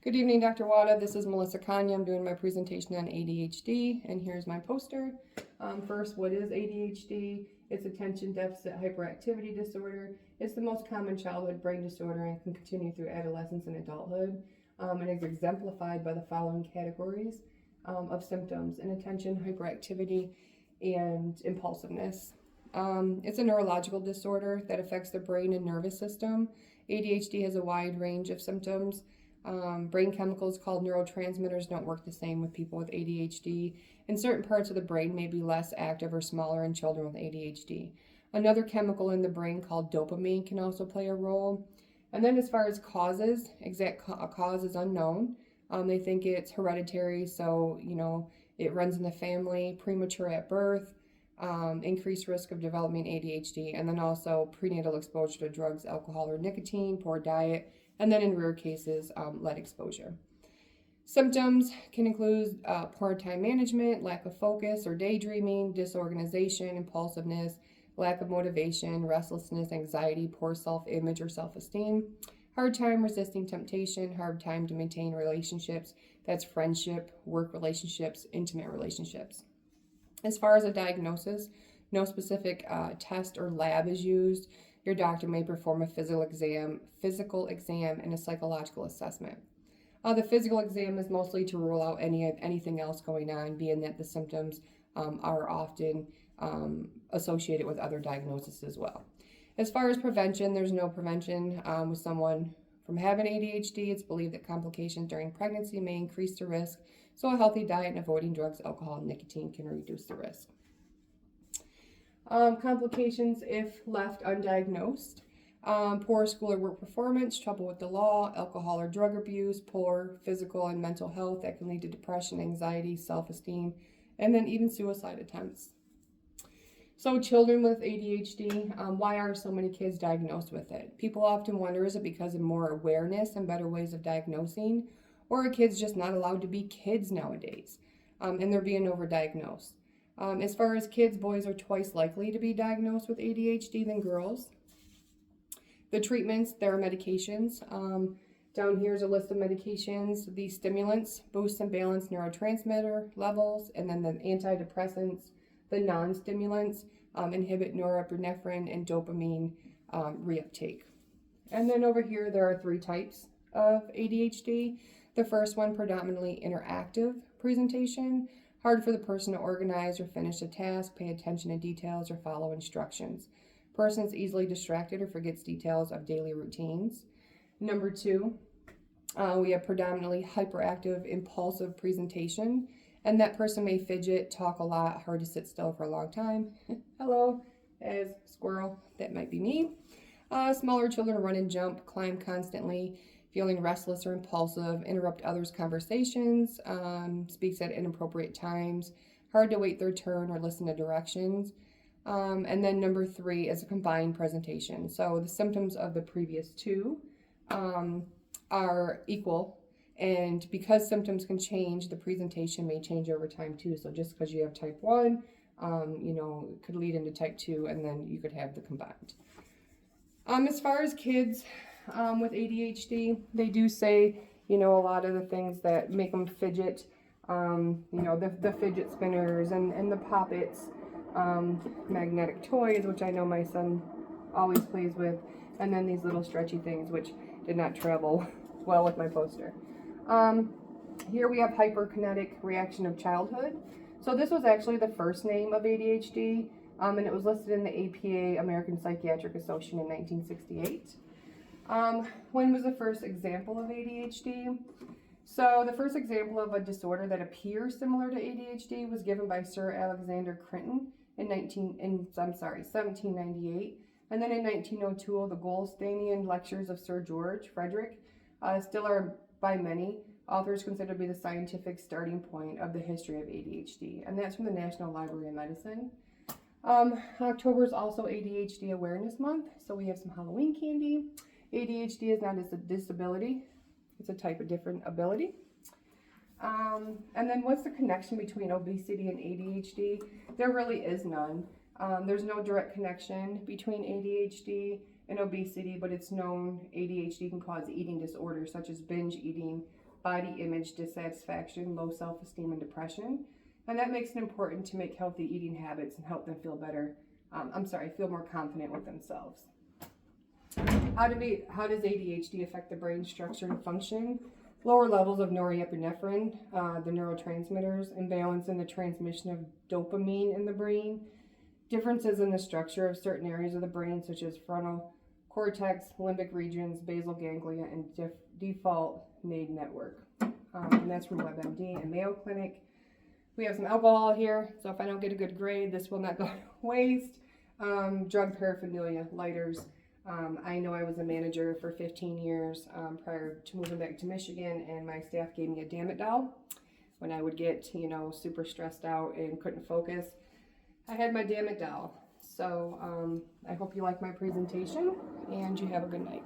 Good evening, Dr. Wada. This is Melissa Kanya. I'm doing my presentation on ADHD, and here's my poster. First, what is ADHD? It's attention deficit hyperactivity disorder. It's the most common childhood brain disorder and can continue through adolescence and adulthood. It is exemplified by the following categories of symptoms: inattention, hyperactivity, and impulsiveness. It's a neurological disorder that affects the brain and nervous system. ADHD has a wide range of symptoms. Brain chemicals called neurotransmitters don't work the same with people with ADHD, and certain parts of the brain may be less active or smaller in children with ADHD. Another chemical in the brain called dopamine can also play a role. And then as far as causes, exact cause is unknown. They think it's hereditary, so it runs in the family, premature at birth, increased risk of developing ADHD, and then also prenatal exposure to drugs, alcohol, or nicotine, poor diet, and then in rare cases, lead exposure. Symptoms can include poor time management, lack of focus or daydreaming, disorganization, impulsiveness, lack of motivation, restlessness, anxiety, poor self-image or self-esteem, hard time resisting temptation, hard time to maintain relationships. That's friendship, work relationships, intimate relationships. As far as a diagnosis, no specific test or lab is used. Your doctor may perform a physical exam, and a psychological assessment. The physical exam is mostly to rule out anything else going on, being that the symptoms are often associated with other diagnoses as well. As far as prevention, there's no prevention with someone from having ADHD. It's believed that complications during pregnancy may increase the risk, so a healthy diet and avoiding drugs, alcohol, and nicotine can reduce the risk. Complications if left undiagnosed: poor school or work performance, trouble with the law, alcohol or drug abuse, poor physical and mental health that can lead to depression, anxiety, self-esteem, and then even suicide attempts. So children with ADHD, why are so many kids diagnosed with it? People often wonder, is it because of more awareness and better ways of diagnosing, or are kids just not allowed to be kids nowadays, and they're being overdiagnosed? As far as kids, boys are twice likely to be diagnosed with ADHD than girls. The treatments, there are medications. Down here is a list of medications. The stimulants boost and balance neurotransmitter levels, and then the antidepressants, the non-stimulants, inhibit norepinephrine and dopamine reuptake. And then over here, there are 3 types of ADHD. The first one, predominantly interactive presentation. Hard for the person to organize or finish a task, pay attention to details, or follow instructions. Person is easily distracted or forgets details of daily routines. Number 2, we have predominantly hyperactive, impulsive presentation, and that person may fidget, talk a lot, hard to sit still for a long time. Hello, as squirrel, that might be me. Smaller children run and jump, climb constantly, feeling restless or impulsive, interrupt others' conversations, speaks at inappropriate times, hard to wait their turn or listen to directions. And then number 3 is a combined presentation. So the symptoms of the previous 2 are equal, and because symptoms can change, the presentation may change over time too. So just because you have type 1, it could lead into type 2, and then you could have the combined. As far as kids with ADHD, they do say, a lot of the things that make them fidget, the fidget spinners and the poppets, magnetic toys, which I know my son always plays with, and then these little stretchy things, which did not travel well with my poster. Here we have hyperkinetic reaction of childhood. So this was actually the first name of ADHD, and it was listed in the APA, American Psychiatric Association, in 1968. When was the first example of ADHD? So the first example of a disorder that appears similar to ADHD was given by Sir Alexander Crinton in 1798. And then in 1902, the Goldsteinian Lectures of Sir George Frederick still are by many authors considered to be the scientific starting point of the history of ADHD. And that's from the National Library of Medicine. October is also ADHD Awareness Month, so we have some Halloween candy. ADHD is not a disability, it's a type of different ability. And then what's the connection between obesity and ADHD? There really is none. There's no direct connection between ADHD and obesity, but it's known ADHD can cause eating disorders such as binge eating, body image dissatisfaction, low self-esteem, and depression. And that makes it important to make healthy eating habits and help them feel better. Feel more confident with themselves. How does ADHD affect the brain structure and function? Lower levels of norepinephrine, the neurotransmitters, imbalance in the transmission of dopamine in the brain, differences in the structure of certain areas of the brain, such as frontal cortex, limbic regions, basal ganglia, and default mode network. And that's from WebMD and Mayo Clinic. We have some alcohol here, so if I don't get a good grade, this will not go to waste. Drug paraphernalia, lighters. I know I was a manager for 15 years prior to moving back to Michigan, and my staff gave me a Dammit doll when I would get, super stressed out and couldn't focus. I had my Dammit doll. So I hope you like my presentation, and you have a good night.